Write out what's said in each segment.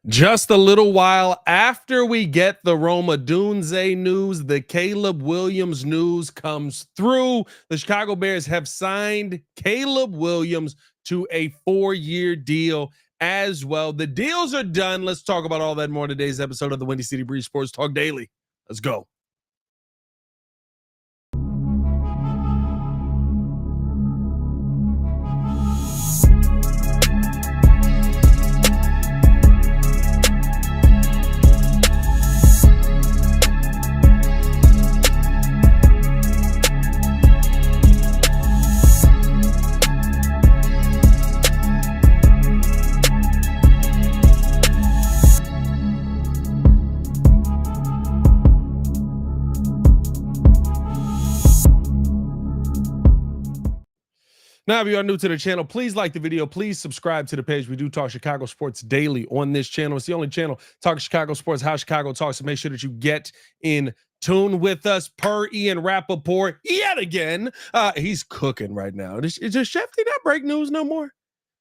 Just a little while after we get the Roma Dunze news, the Caleb Williams news comes through. The Chicago Bears have signed Caleb Williams to a 4-year deal as well. The deals are done. Let's talk about all that and more in today's episode of the Windy City Breeze Sports Talk Daily. Let's go. Now, if you are new to the channel, please like the video. Please subscribe to the page. We do talk Chicago sports daily on this channel. It's the only channel talking Chicago sports, how Chicago talks. So make sure that you get in tune with us. Per Ian Rappaport, yet again, he's cooking right now. Does Shefty not break news no more?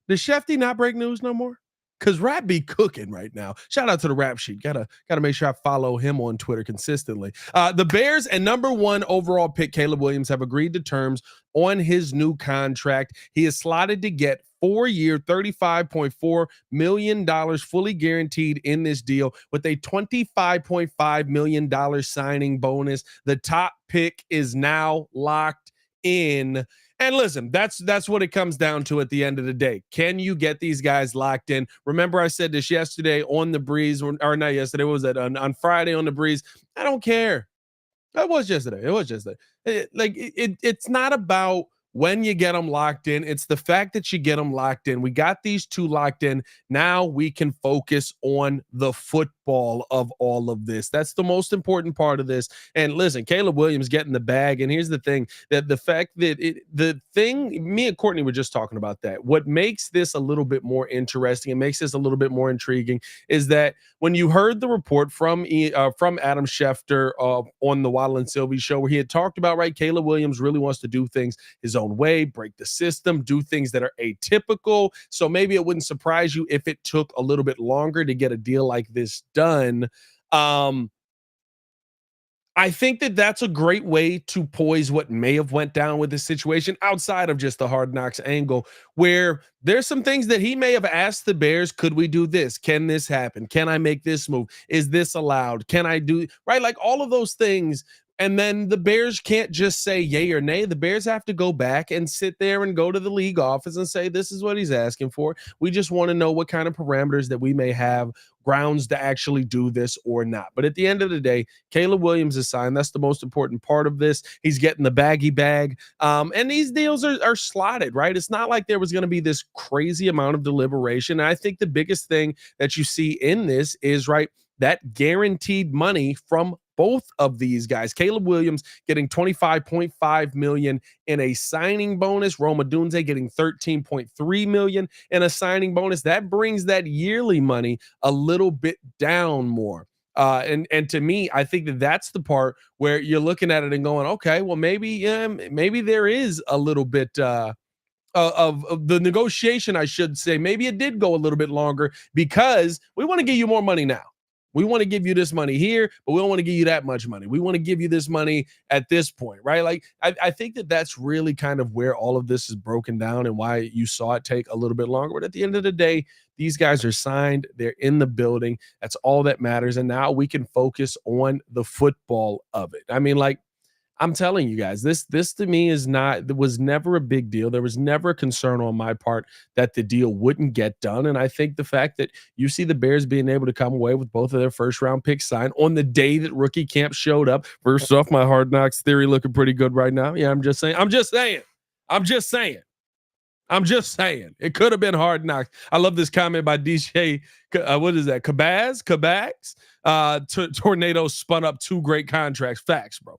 Does Shefty not break news no more? Because Rap be cooking right now. Shout out to the Rap Sheet. Gotta make sure I follow him on Twitter consistently. The Bears and number 1 overall pick Caleb Williams have agreed to terms on his new contract. He is slotted to get 4-year, $35.4 million fully guaranteed in this deal with a $25.5 million signing bonus. The top pick is now locked in. And listen, that's what it comes down to at the end of the day. Can you get these guys locked in? Remember, I said this yesterday on the Breeze, or not yesterday. What was it? On Friday on the Breeze. I don't care. It was yesterday. It's not about when you get them locked in. It's the fact that you get them locked in. We got these two locked in. Now we can focus on the football of all of this. That's the most important part of this. And listen, Caleb Williams getting the bag. And here's the thing, that the fact that me and Courtney were just talking about that. What makes this a little bit more interesting and makes this a little bit more intriguing is that when you heard the report from Adam Schefter on the Waddle and Sylvie show, where he had talked about, right, Caleb Williams really wants to do things his own way, break the system, do things that are atypical. So maybe it wouldn't surprise you if it took a little bit longer to get a deal like this done. I think that that's a great way to poise what may have went down with this situation outside of just the Hard Knocks angle, where there's some things that he may have asked the Bears. Could we do this? Can this happen? Can I make this move? Is this allowed? Can I do, right? Like all of those things. And then the Bears can't just say yay or nay. The Bears have to go back and sit there and go to the league office and say, this is what he's asking for. We just want to know what kind of parameters that we may have grounds to actually do this or not. But at the end of the day, Caleb Williams is signed. That's the most important part of this. He's getting the baggy bag. And these deals are slotted, right? It's not like there was going to be this crazy amount of deliberation. And I think the biggest thing that you see in this is, right, that guaranteed money from both of these guys. Caleb Williams getting $25.5 million in a signing bonus. Roma Dunze getting $13.3 million in a signing bonus. That brings that yearly money a little bit down more. And to me, I think that that's the part where you're looking at it and going, okay, well, maybe there is a little bit of the negotiation, I should say. Maybe it did go a little bit longer because we want to give you more money now. We want to give you this money here, but we don't want to give you that much money. We want to give you this money at this point, right? Like, I think that that's really kind of where all of this is broken down and why you saw it take a little bit longer. But at the end of the day, these guys are signed. They're in the building. That's all that matters. And now we can focus on the football of it. I mean, like, I'm telling you guys, this to me was never a big deal. There was never a concern on my part that the deal wouldn't get done. And I think the fact that you see the Bears being able to come away with both of their first round picks signed on the day that rookie camp showed up. First off, my Hard Knocks theory looking pretty good right now. Yeah, I'm just saying. It could have been Hard Knocks. I love this comment by DJ. What is that? Cabags? Tornado spun up 2 great contracts. Facts, bro.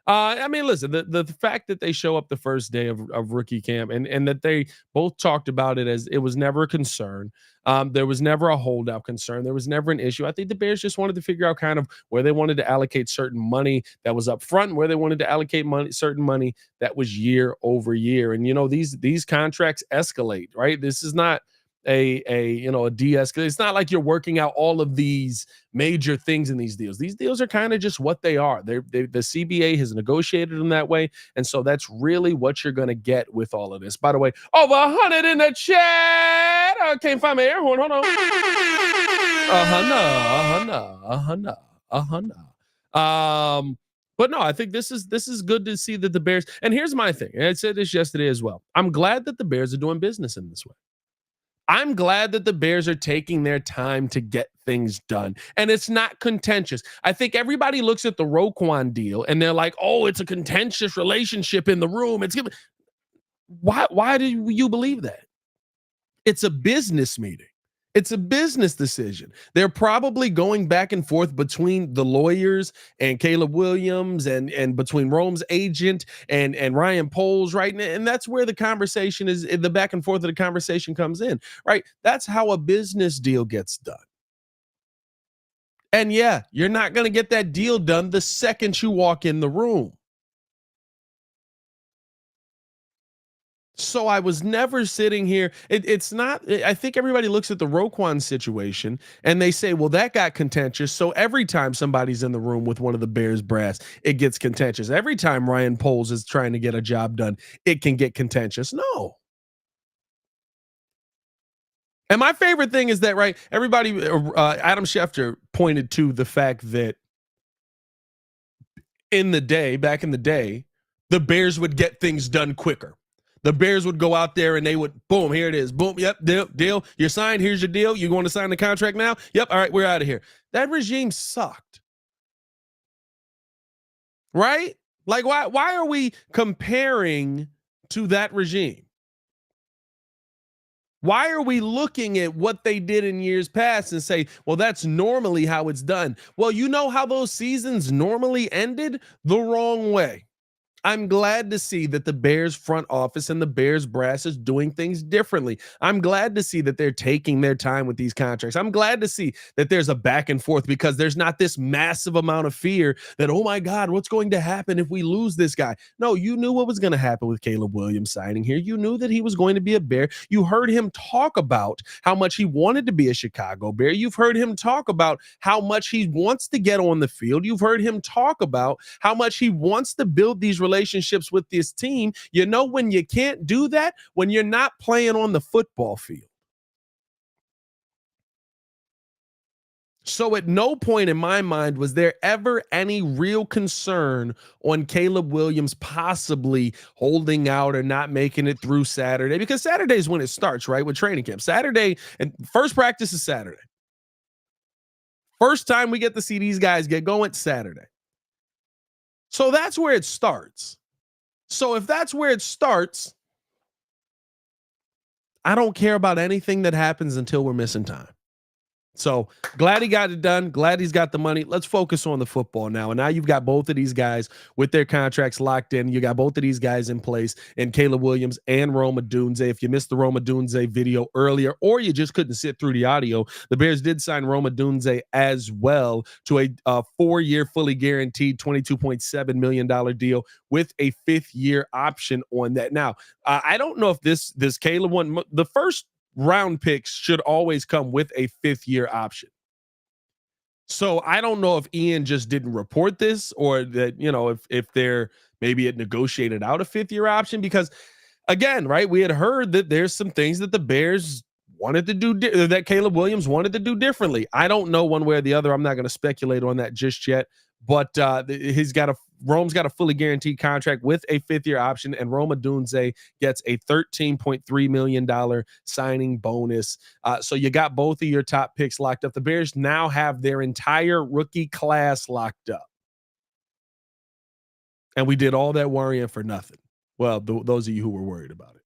I mean, listen, the fact that they show up the first day of rookie camp and that they both talked about it as it was never a concern. There was never a holdout concern. There was never an issue. I think the Bears just wanted to figure out kind of where they wanted to allocate certain money that was up front and where they wanted to allocate certain money that was year over year. And, you know, these contracts escalate, right? This is not a de-escalate. It's not like you're working out all of these major things in these deals. These deals are kind of just what they are. The CBA has negotiated them that way, and so that's really what you're going to get with all of this. By the way, over 100 in the chat. I can't find my air horn. Hold on. But no, I think this is good to see that the Bears. And here's my thing. And I said this yesterday as well. I'm glad that the Bears are doing business in this way. I'm glad that the Bears are taking their time to get things done. And it's not contentious. I think everybody looks at the Roquan deal and they're like, oh, it's a contentious relationship in the room. It's gonna why do you believe that? It's a business meeting. It's a business decision. They're probably going back and forth between the lawyers and Caleb Williams and between Rome's agent and Ryan Poles, right? And that's where the conversation is, the back and forth of the conversation comes in, right? That's how a business deal gets done. And yeah, you're not going to get that deal done the second you walk in the room. So I was never sitting here. It's not. I think everybody looks at the Roquan situation and they say, "Well, that got contentious." So every time somebody's in the room with one of the Bears brass, it gets contentious. Every time Ryan Poles is trying to get a job done, it can get contentious. No. And my favorite thing is that, right? Everybody, Adam Schefter pointed to the fact that back in the day, the Bears would get things done quicker. The Bears would go out there and they would, boom, here it is. Boom, yep, deal. You're signed. Here's your deal. You want to sign the contract now? Yep, all right, we're out of here. That regime sucked. Right? Like, why are we comparing to that regime? Why are we looking at what they did in years past and say, well, that's normally how it's done? Well, you know how those seasons normally ended? The wrong way. I'm glad to see that the Bears front office and the Bears brass is doing things differently. I'm glad to see that they're taking their time with these contracts. I'm glad to see that there's a back and forth because there's not this massive amount of fear that, oh my God, what's going to happen if we lose this guy? No, you knew what was going to happen with Caleb Williams signing here. You knew that he was going to be a Bear. You heard him talk about how much he wanted to be a Chicago Bear. You've heard him talk about how much he wants to get on the field. You've heard him talk about how much he wants to build these relationships with this team. You know when you can't do that? When you're not playing on the football field. So at no point in my mind was there ever any real concern on Caleb Williams possibly holding out or not making it through Saturday, because Saturday is when it starts, right? With training camp. Saturday, and first practice is Saturday. First time we get to see these guys get going, Saturday. So that's where it starts. So if that's where it starts, I don't care about anything that happens until we're missing time. So glad he got it done. Glad he's got the money. Let's focus on the football now. And now you've got both of these guys with their contracts locked in. You got both of these guys in place, and Caleb Williams and Rome Odunze. If you missed the Rome Odunze video earlier, or you just couldn't sit through the audio, the Bears did sign Rome Odunze as well to a 4-year fully guaranteed $22.7 million deal with a 5th-year option on that. Now, I don't know if this Caleb one, the first round picks should always come with a 5th-year option. So I don't know if Ian just didn't report this, or that, if they're maybe it negotiated out a 5th-year option, because again, right, we had heard that there's some things that the Bears wanted to do, that Caleb Williams wanted to do differently. I don't know one way or the other. I'm not going to speculate on that just yet, but Rome's got a fully guaranteed contract with a 5th-year option, and Rome Odunze gets a $13.3 million signing bonus. So you got both of your top picks locked up. The Bears now have their entire rookie class locked up. And we did all that worrying for nothing. Well, those of you who were worried about it.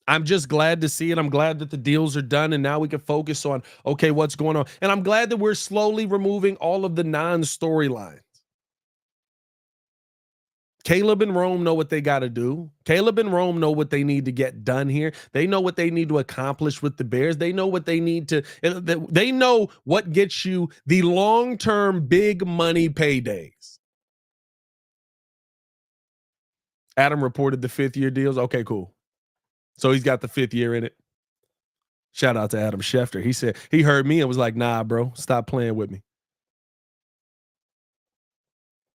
I'm just glad to see it. I'm glad that the deals are done, and now we can focus on, okay, what's going on. And I'm glad that we're slowly removing all of the non-storylines. Caleb and Rome know what they got to do. Caleb and Rome know what they need to get done here. They know what they need to accomplish with the Bears. They know what they need to, they know what gets you the long-term big money paydays. Adam reported the 5th-year deals. Okay, cool. So he's got the 5th year in it. Shout out to Adam Schefter. He said he heard me and was like, "Nah, bro, stop playing with me."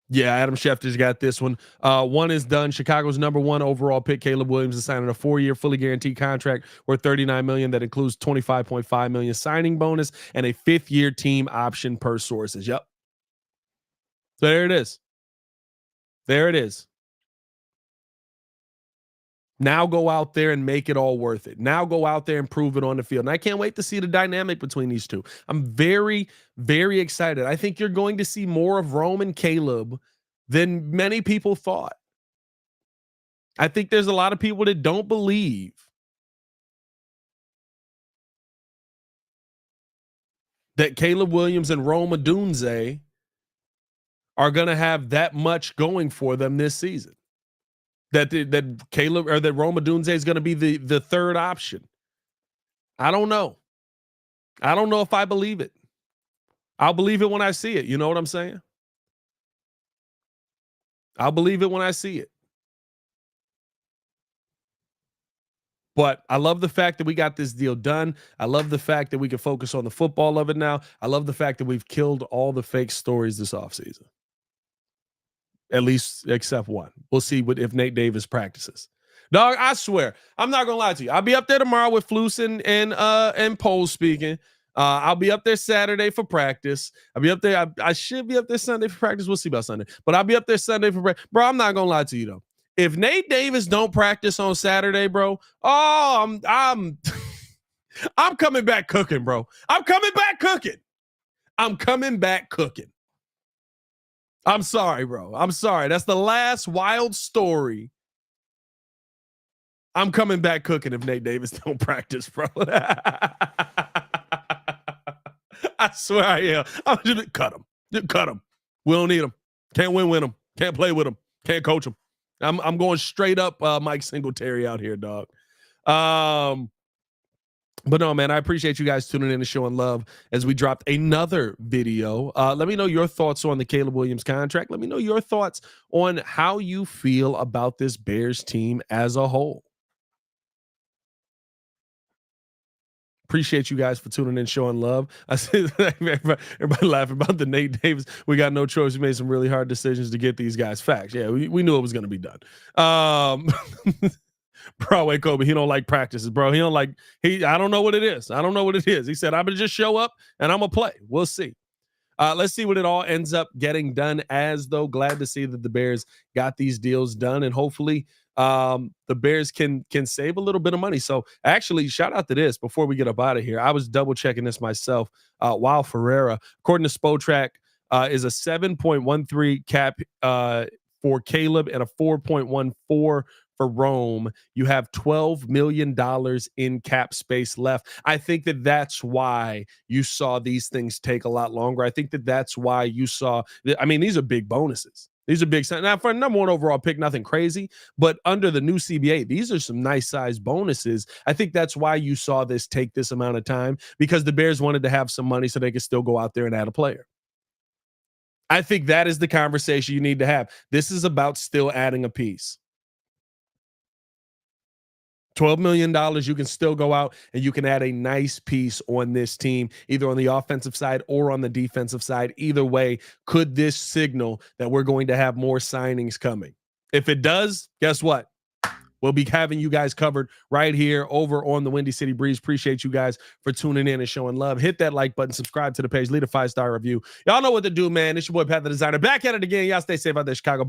Yeah, Adam Schefter's got this one. One is done. Chicago's #1 overall pick, Caleb Williams, is signing a 4-year, fully guaranteed contract worth $39 million. That includes $25.5 million signing bonus and a 5th-year team option per sources. Yep. So there it is. There it is. Now go out there and make it all worth it. Now go out there and prove it on the field. And I can't wait to see the dynamic between these two. I'm very, very excited. I think you're going to see more of Rome and Caleb than many people thought. I think there's a lot of people that don't believe that Caleb Williams and Rome Odunze are going to have that much going for them this season. That Caleb or that Rome Odunze is going to be the third option. I don't know. I don't know if I believe it. I'll believe it when I see it. You know what I'm saying? I'll believe it when I see it. But I love the fact that we got this deal done. I love the fact that we can focus on the football of it now. I love the fact that we've killed all the fake stories this offseason. At least except one. We'll see what if Nate Davis practices. Dog, I swear, I'm not gonna lie to you. I'll be up there tomorrow with Flus and Pole speaking. I'll be up there Saturday for practice. I'll be up there. I should be up there Sunday for practice. We'll see about Sunday. But I'll be up there Sunday for practice. Bro, I'm not gonna lie to you though. If Nate Davis don't practice on Saturday, bro, I'm I'm coming back cooking, bro. I'm coming back cooking. I'm coming back cooking. I'm sorry, bro. I'm sorry. That's the last wild story. I'm coming back cooking if Nate Davis don't practice, bro. I swear I am. I'm just cut him. Just cut him. We don't need him. Can't win with him. Can't play with him. Can't coach him. I'm going straight up Mike Singletary out here, dog. But no, man, I appreciate you guys tuning in and showing love as we dropped another video. Let me know your thoughts on the Caleb Williams contract. Let me know your thoughts on how you feel about this Bears team as a whole. Appreciate you guys for tuning in, showing love. I said everybody laughing about the Nate Davis. We got no choice. We made some really hard decisions to get these guys. Facts. Yeah, we knew it was going to be done. Broadway Kobe, he don't like practices, bro. He don't like I don't know what it is. I don't know what it is. He said, I'm gonna just show up and I'm gonna play. We'll see. Let's see what it all ends up getting done as, though. Glad to see that the Bears got these deals done, and hopefully the Bears can save a little bit of money. So actually, shout out to this before we get up out of here. I was double checking this myself. Wild Ferreira, according to Spotrac, is a 7.13 cap for Caleb and a 4.14 for Rome. You have $12 million in cap space left. I think that that's why you saw these things take a lot longer. I think that that's why you saw, I mean, these are big bonuses. These are big. Now, for a #1 overall pick, nothing crazy, but under the new CBA, these are some nice size bonuses. I think that's why you saw this take this amount of time, because the Bears wanted to have some money so they could still go out there and add a player. I think that is the conversation you need to have. This is about still adding a piece. $12 million, you can still go out and you can add a nice piece on this team, either on the offensive side or on the defensive side. Either way, could this signal that we're going to have more signings coming? If it does, guess what? We'll be having you guys covered right here over on the Windy City Breeze. Appreciate you guys for tuning in and showing love. Hit that like button, subscribe to the page, leave a 5-star review. Y'all know what to do, man. It's your boy, Pat the Designer, back at it again. Y'all stay safe out there, Chicago.